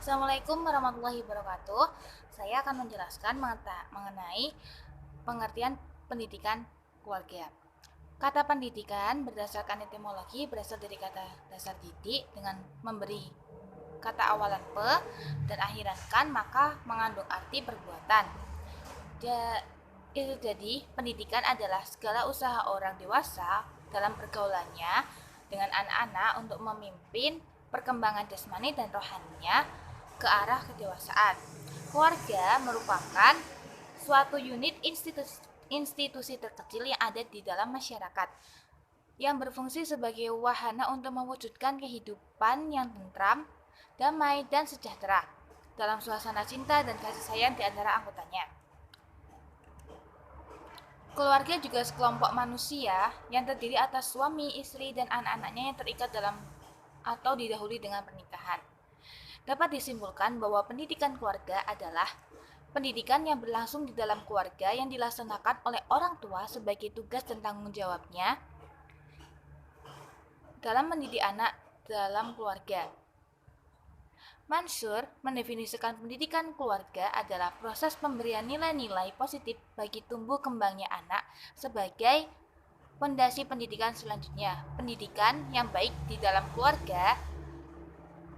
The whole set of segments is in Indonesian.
Assalamualaikum warahmatullahi wabarakatuh. Saya akan menjelaskan mengenai pengertian pendidikan keluarga. Kata pendidikan berdasarkan etimologi berasal dari kata dasar didik dengan memberi kata awalan pe dan akhiran kan, maka mengandung arti perbuatan. Jadi pendidikan adalah segala usaha orang dewasa dalam pergaulannya dengan anak-anak untuk memimpin perkembangan jasmani dan rohaninya ke arah kedewasaan. Keluarga merupakan suatu unit institusi terkecil yang ada di dalam masyarakat, yang berfungsi sebagai wahana untuk mewujudkan kehidupan yang tentram, damai, dan sejahtera dalam suasana cinta dan kasih sayang di antara anggotanya. Keluarga juga sekelompok manusia yang terdiri atas suami, istri, dan anak-anaknya yang terikat dalam atau didahului dengan pernikahan. Dapat disimpulkan bahwa pendidikan keluarga adalah pendidikan yang berlangsung di dalam keluarga yang dilaksanakan oleh orang tua sebagai tugas dan tanggung jawabnya dalam mendidik anak dalam keluarga. Mansur mendefinisikan pendidikan keluarga adalah proses pemberian nilai-nilai positif bagi tumbuh kembangnya anak sebagai fondasi pendidikan selanjutnya. Pendidikan yang baik di dalam keluarga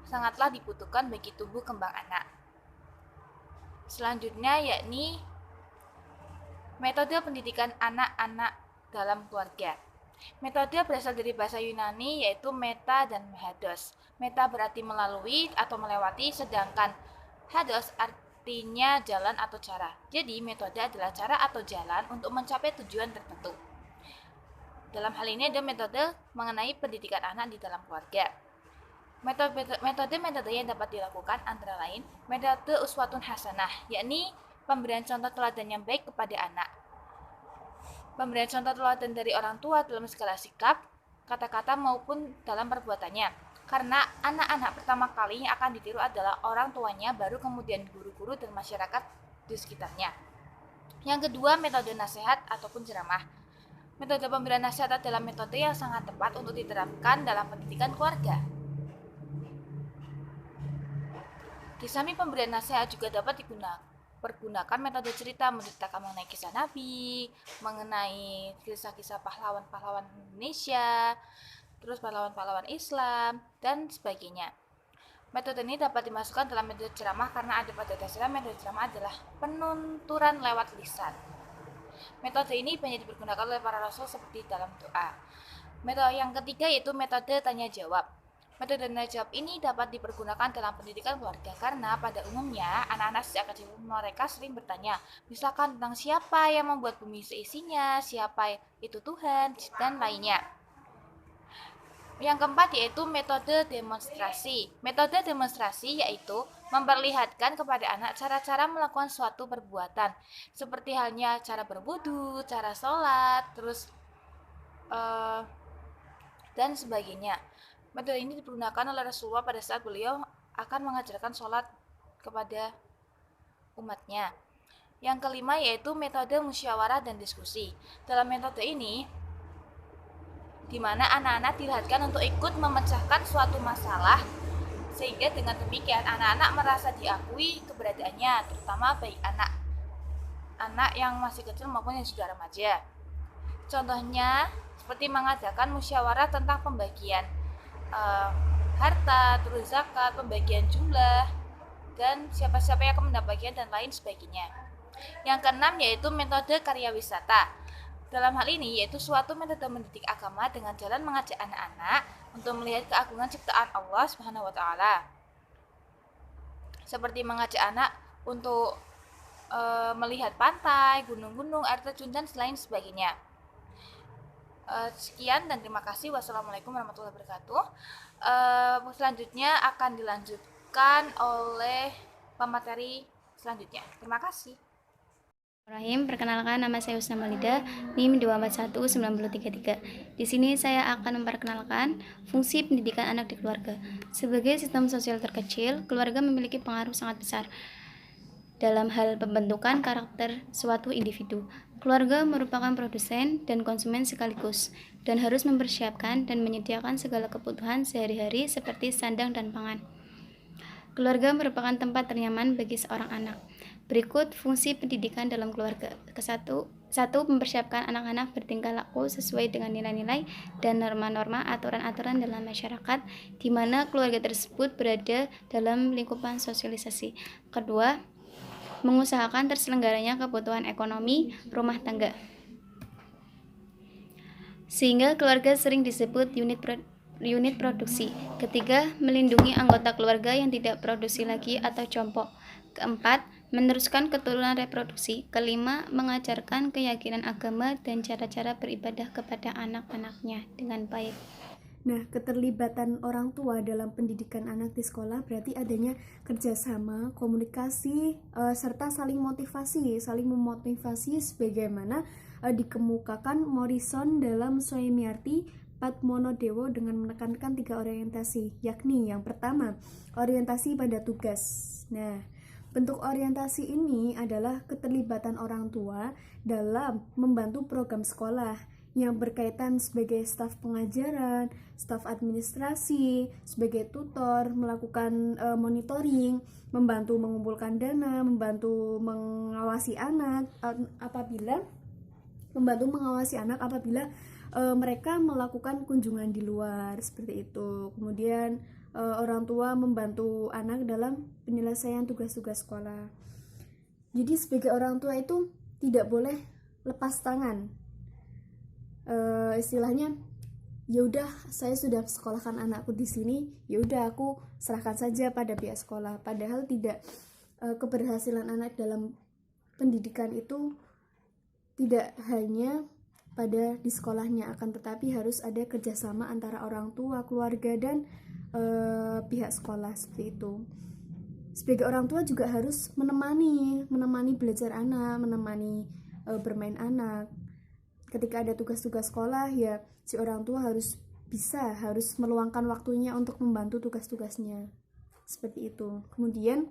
sangatlah dibutuhkan bagi tumbuh kembang anak. Selanjutnya yakni metode pendidikan anak-anak dalam keluarga. Metode berasal dari bahasa Yunani yaitu meta dan hados. Meta berarti melalui atau melewati, sedangkan hados artinya jalan atau cara. Jadi metode adalah cara atau jalan untuk mencapai tujuan tertentu. Dalam hal ini ada metode mengenai pendidikan anak di dalam keluarga. Metode-metode yang dapat dilakukan antara lain metode uswatun hasanah, yakni pemberian contoh teladan yang baik kepada anak. Pemberian contoh teladan dari orang tua dalam segala sikap, kata-kata maupun dalam perbuatannya. Karena anak-anak pertama kali yang akan ditiru adalah orang tuanya, baru kemudian guru-guru dan masyarakat di sekitarnya. Yang kedua, metode nasihat ataupun ceramah. Metode pemberian nasihat adalah metode yang sangat tepat untuk diterapkan dalam pendidikan keluarga. Di samping pemberian nasihat juga dapat dipergunakan metode cerita, menceritakan mengenai kisah Nabi, mengenai kisah-kisah pahlawan-pahlawan Indonesia, terus pahlawan-pahlawan Islam, dan sebagainya. Metode ini dapat dimasukkan dalam metode ceramah karena ada pada dasarnya metode ceramah adalah penunturan lewat lisan. Metode ini banyak dipergunakan oleh para rasul seperti dalam doa. Metode yang ketiga yaitu metode tanya jawab. Metode tanya jawab ini dapat dipergunakan dalam pendidikan keluarga karena pada umumnya anak-anak sejak kecil mereka sering bertanya, misalkan tentang siapa yang membuat bumi seisinya, siapa itu Tuhan, dan lainnya. Yang keempat yaitu metode demonstrasi. Metode demonstrasi yaitu memperlihatkan kepada anak cara-cara melakukan suatu perbuatan, seperti halnya cara berwudu, cara sholat, terus dan sebagainya. Metode ini digunakan oleh Rasulullah pada saat beliau akan mengajarkan sholat kepada umatnya. Yang kelima yaitu metode musyawarah dan diskusi. Dalam metode ini, di mana anak-anak dilatihkan untuk ikut memecahkan suatu masalah, sehingga dengan demikian anak-anak merasa diakui keberadaannya, terutama baik anak yang masih kecil maupun yang sudah remaja. Contohnya seperti mengadakan musyawarah tentang pembagian harta, terus zakat, pembagian jumlah, dan siapa-siapa yang akan mendapatkan dan lain sebagainya. Yang keenam yaitu metode karya wisata. Dalam hal ini yaitu suatu metode mendidik agama dengan jalan mengajak anak-anak untuk melihat keagungan ciptaan Allah Subhanahu wa taala. Seperti mengajak anak untuk melihat pantai, gunung-gunung, air terjun dan lain sebagainya. Sekian dan terima kasih. Wassalamualaikum warahmatullahi wabarakatuh. Selanjutnya akan dilanjutkan oleh pemateri selanjutnya. Terima kasih. Perkenalkan, nama saya Husna Malida, NIM 2419033. Di sini saya akan memperkenalkan fungsi pendidikan anak di keluarga. Sebagai sistem sosial terkecil, keluarga memiliki pengaruh sangat besar dalam hal pembentukan karakter suatu individu. Keluarga merupakan produsen dan konsumen sekaligus dan harus mempersiapkan dan menyediakan segala kebutuhan sehari-hari seperti sandang dan pangan. Keluarga merupakan tempat ternyaman bagi seorang anak. Berikut fungsi pendidikan dalam keluarga. Satu, mempersiapkan anak-anak bertingkah laku sesuai dengan nilai-nilai dan norma-norma aturan-aturan dalam masyarakat di mana keluarga tersebut berada dalam lingkupan sosialisasi. Kedua, mengusahakan terselenggaranya kebutuhan ekonomi rumah tangga, sehingga keluarga sering disebut unit produksi. Ketiga, melindungi anggota keluarga yang tidak produksi lagi atau jompo. Keempat, meneruskan keturunan reproduksi. Kelima, mengajarkan keyakinan agama dan cara-cara beribadah kepada anak-anaknya dengan baik. Nah, keterlibatan orang tua dalam pendidikan anak di sekolah berarti adanya kerjasama, komunikasi, serta saling memotivasi sebagaimana dikemukakan Morrison dalam Soemyarti Padmonodewo dengan menekankan 3 orientasi, yakni yang pertama, orientasi pada tugas. Nah, bentuk orientasi ini adalah keterlibatan orang tua dalam membantu program sekolah yang berkaitan sebagai staf pengajaran, staf administrasi, sebagai tutor, melakukan monitoring, membantu mengumpulkan dana, membantu mengawasi anak apabila mereka melakukan kunjungan di luar seperti itu. Kemudian orang tua membantu anak dalam penyelesaian tugas-tugas sekolah. Jadi sebagai orang tua itu tidak boleh lepas tangan. Istilahnya, ya udah saya sudah sekolahkan anakku di sini, ya udah aku serahkan saja pada pihak sekolah. Padahal tidak, keberhasilan anak dalam pendidikan itu tidak hanya pada di sekolahnya, akan tetapi harus ada kerjasama antara orang tua, keluarga, dan pihak sekolah seperti itu. Sebagai orang tua juga harus menemani belajar anak, menemani bermain anak. Ketika ada tugas-tugas sekolah, ya si orang tua harus meluangkan waktunya untuk membantu tugas-tugasnya seperti itu. Kemudian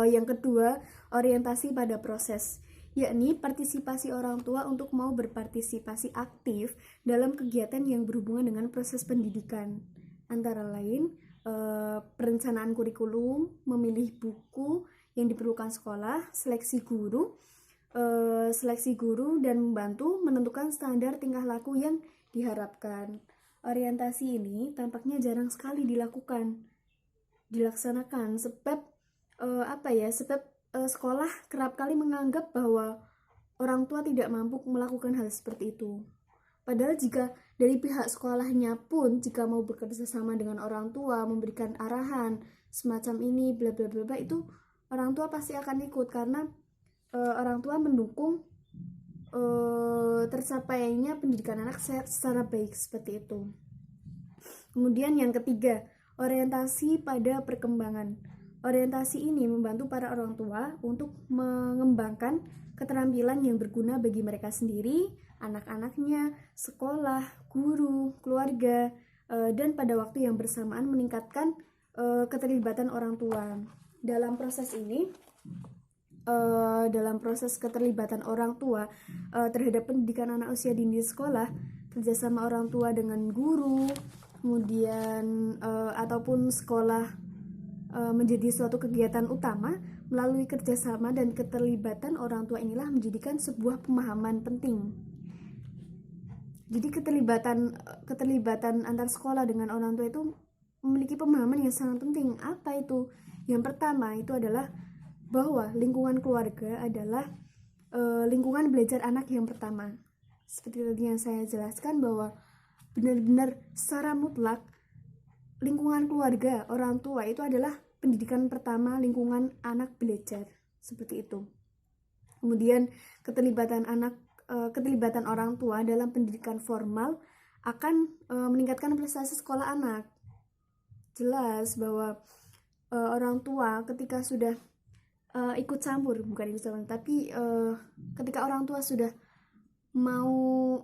yang kedua, orientasi pada proses, yakni partisipasi orang tua untuk mau berpartisipasi aktif dalam kegiatan yang berhubungan dengan proses pendidikan, antara lain perencanaan kurikulum, memilih buku yang diperlukan sekolah, seleksi guru, dan membantu menentukan standar tingkah laku yang diharapkan. Orientasi ini tampaknya jarang sekali dilaksanakan sebab sekolah kerap kali menganggap bahwa orang tua tidak mampu melakukan hal seperti itu. Padahal jika dari pihak sekolahnya pun jika mau bekerja sama dengan orang tua, memberikan arahan semacam ini bla bla bla, itu orang tua pasti akan ikut karena orang tua mendukung tercapainya pendidikan anak secara baik seperti itu. Kemudian yang ketiga, orientasi pada perkembangan. Orientasi ini membantu para orang tua untuk mengembangkan keterampilan yang berguna bagi mereka sendiri, anak-anaknya, sekolah, guru, keluarga, dan pada waktu yang bersamaan meningkatkan keterlibatan orang tua. Dalam proses keterlibatan orang tua terhadap pendidikan anak usia dini di sekolah, kerjasama orang tua dengan guru, kemudian ataupun sekolah menjadi suatu kegiatan utama. Melalui kerjasama dan keterlibatan orang tua inilah menjadikan sebuah pemahaman penting. Jadi keterlibatan antar sekolah dengan orang tua itu memiliki pemahaman yang sangat penting. Apa itu? Yang pertama itu adalah bahwa lingkungan keluarga adalah lingkungan belajar anak yang pertama. Seperti tadi yang saya jelaskan bahwa benar-benar secara mutlak lingkungan keluarga, orang tua itu adalah pendidikan pertama lingkungan anak belajar, seperti itu. Kemudian keterlibatan orang tua dalam pendidikan formal akan meningkatkan prestasi sekolah anak. Jelas bahwa orang tua ketika sudah ketika orang tua sudah mau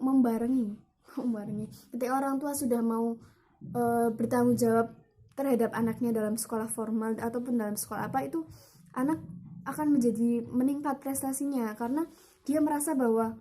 membarengi ketika orang tua sudah mau bertanggung jawab terhadap anaknya dalam sekolah formal ataupun dalam sekolah apa, itu anak akan meningkat prestasinya karena dia merasa bahwa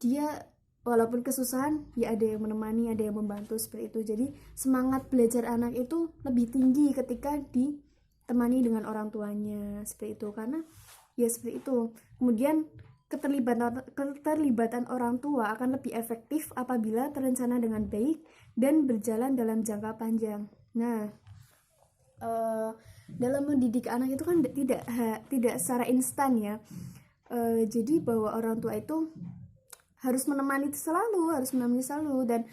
dia walaupun kesusahan ya ada yang menemani, ada yang membantu seperti itu. Jadi semangat belajar anak itu lebih tinggi ketika di ditemani dengan orang tuanya, seperti itu. Karena ya seperti itu. Kemudian keterlibatan orang tua akan lebih efektif apabila terencana dengan baik dan berjalan dalam jangka panjang. Nah, dalam mendidik anak itu kan tidak secara instan ya. Jadi bahwa orang tua itu harus menemani selalu, dan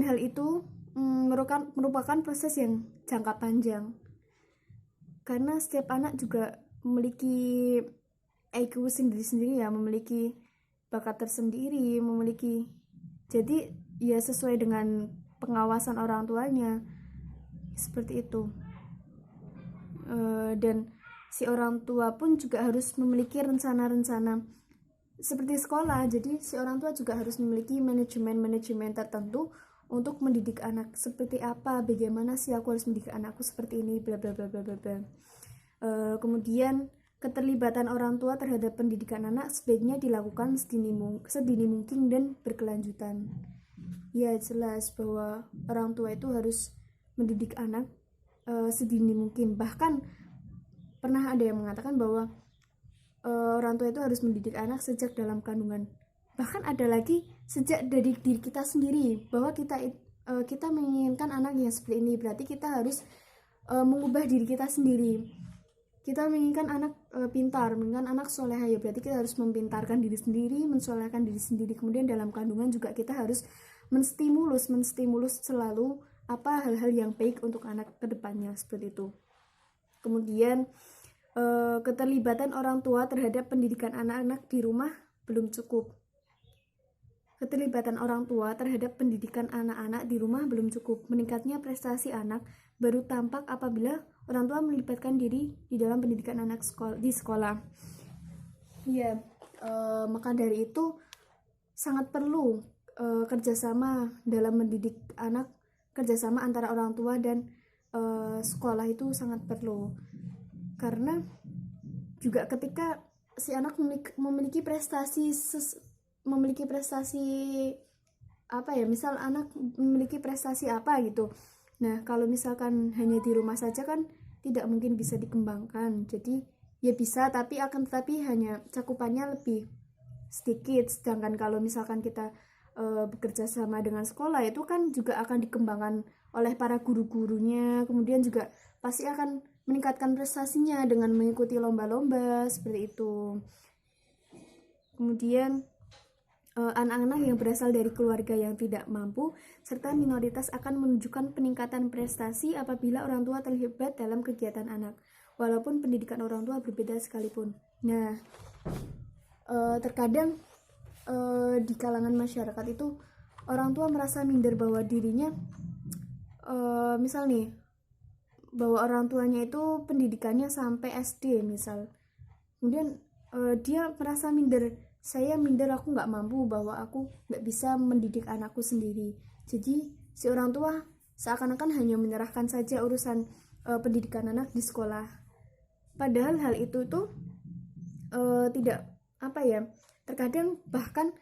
hal itu merupakan proses yang jangka panjang. Karena setiap anak juga memiliki IQ sendiri-sendiri ya, memiliki bakat tersendiri, jadi ya sesuai dengan pengawasan orang tuanya, seperti itu. Dan si orang tua pun juga harus memiliki rencana-rencana seperti sekolah. Jadi si orang tua juga harus memiliki manajemen tertentu untuk mendidik anak. Seperti apa, bagaimana sih aku harus mendidik anakku seperti ini, bla bla bla bla bla. Kemudian keterlibatan orang tua terhadap pendidikan anak sebaiknya dilakukan sedini mungkin dan berkelanjutan. Ya jelas bahwa orang tua itu harus mendidik anak sedini mungkin. Bahkan pernah ada yang mengatakan bahwa orang tua itu harus mendidik anak sejak dalam kandungan. Bahkan ada lagi sejak dari diri kita sendiri, bahwa kita menginginkan anak yang seperti ini, berarti kita harus mengubah diri kita sendiri. Kita menginginkan anak pintar, menginginkan anak soleha, ya berarti kita harus mempintarkan diri sendiri, mensolehkan diri sendiri. Kemudian dalam kandungan juga kita harus menstimulus selalu apa hal-hal yang baik untuk anak ke depannya, seperti itu. Kemudian keterlibatan orang tua terhadap pendidikan anak-anak di rumah belum cukup. Keterlibatan orang tua terhadap pendidikan anak-anak di rumah belum cukup. Meningkatnya prestasi anak baru tampak apabila orang tua melibatkan diri di dalam pendidikan anak di sekolah. Ya, maka dari itu sangat perlu kerjasama dalam mendidik anak, kerjasama antara orang tua dan sekolah itu sangat perlu. Karena juga ketika si anak memiliki prestasi apa ya, misal anak memiliki prestasi apa gitu. Nah, kalau misalkan hanya di rumah saja kan tidak mungkin bisa dikembangkan. Jadi ya bisa, tetapi hanya cakupannya lebih sedikit. Sedangkan kalau misalkan kita bekerja sama dengan sekolah, itu kan juga akan dikembangkan oleh para guru-gurunya. Kemudian juga pasti akan meningkatkan prestasinya dengan mengikuti lomba-lomba seperti itu. Kemudian anak-anak yang berasal dari keluarga yang tidak mampu serta minoritas akan menunjukkan peningkatan prestasi apabila orang tua terlibat dalam kegiatan anak, walaupun pendidikan orang tua berbeda sekalipun. Nah, terkadang di kalangan masyarakat itu orang tua merasa minder bahwa dirinya misal nih, bahwa orang tuanya itu pendidikannya sampai SD misal. Kemudian dia merasa minder, aku nggak mampu, bahwa aku nggak bisa mendidik anakku sendiri. Jadi si orang tua seakan-akan hanya menyerahkan saja urusan pendidikan anak di sekolah. Padahal hal itu tuh tidak apa ya. Terkadang bahkan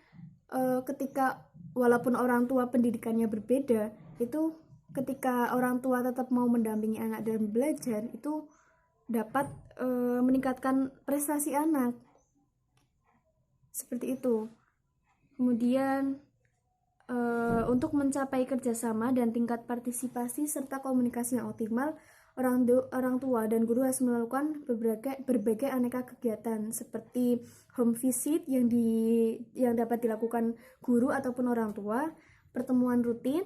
ketika walaupun orang tua pendidikannya berbeda, itu ketika orang tua tetap mau mendampingi anak dalam belajar, itu dapat meningkatkan prestasi anak. Seperti itu. Kemudian untuk mencapai kerjasama dan tingkat partisipasi serta komunikasi yang optimal, orang tua dan guru harus melakukan berbagai aneka kegiatan seperti home visit yang dapat dilakukan guru ataupun orang tua, pertemuan rutin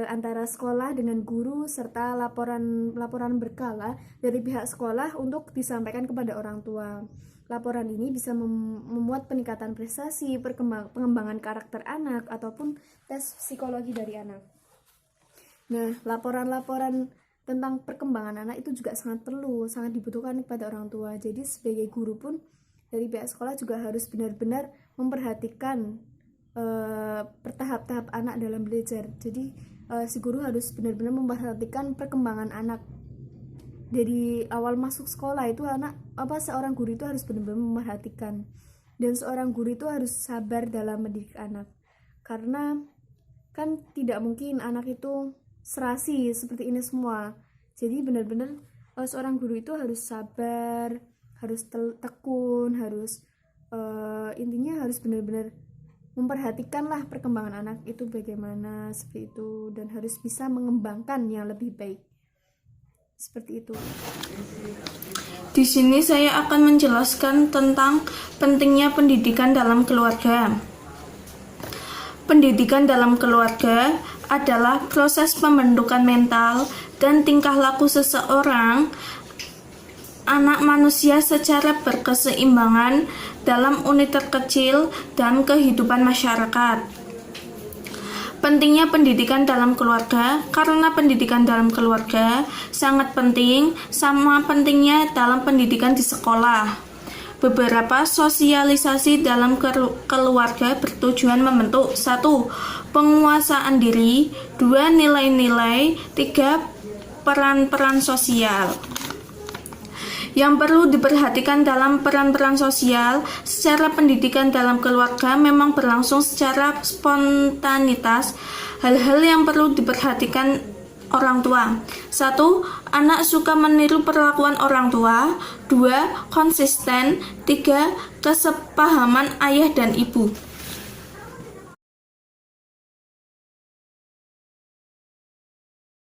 antara sekolah dengan guru, serta laporan berkala dari pihak sekolah untuk disampaikan kepada orang tua. Laporan ini bisa memuat peningkatan prestasi, pengembangan karakter anak, ataupun tes psikologi dari anak. Nah, laporan-laporan tentang perkembangan anak itu juga sangat dibutuhkan kepada orang tua. Jadi sebagai guru pun dari pihak sekolah juga harus benar-benar memperhatikan bertahap-tahap anak dalam belajar. Jadi si guru harus benar-benar memperhatikan perkembangan anak dari awal masuk sekolah. Itu seorang guru itu harus benar-benar memperhatikan, dan seorang guru itu harus sabar dalam mendidik anak, karena kan tidak mungkin anak itu serasi seperti ini semua. Jadi benar-benar seorang guru itu harus sabar, harus tekun, harus intinya harus benar-benar memperhatikanlah perkembangan anak itu bagaimana, seperti itu, dan harus bisa mengembangkan yang lebih baik, seperti itu. Di sini saya akan menjelaskan tentang pentingnya pendidikan dalam keluarga. Pendidikan dalam keluarga adalah proses pembentukan mental dan tingkah laku seseorang anak manusia secara berkeseimbangan dalam unit terkecil dan kehidupan masyarakat. Pentingnya pendidikan dalam keluarga karena pendidikan dalam keluarga sangat penting sama pentingnya dalam pendidikan di sekolah. Beberapa sosialisasi dalam keluarga bertujuan membentuk 1. Penguasaan diri, 2. Nilai-nilai, 3. Peran-peran sosial. Yang perlu diperhatikan dalam peran-peran sosial secara pendidikan dalam keluarga memang berlangsung secara spontanitas. Hal-hal yang perlu diperhatikan orang tua. 1. Anak suka meniru perlakuan orang tua. 2. Konsisten. 3. Kesepahaman ayah dan ibu.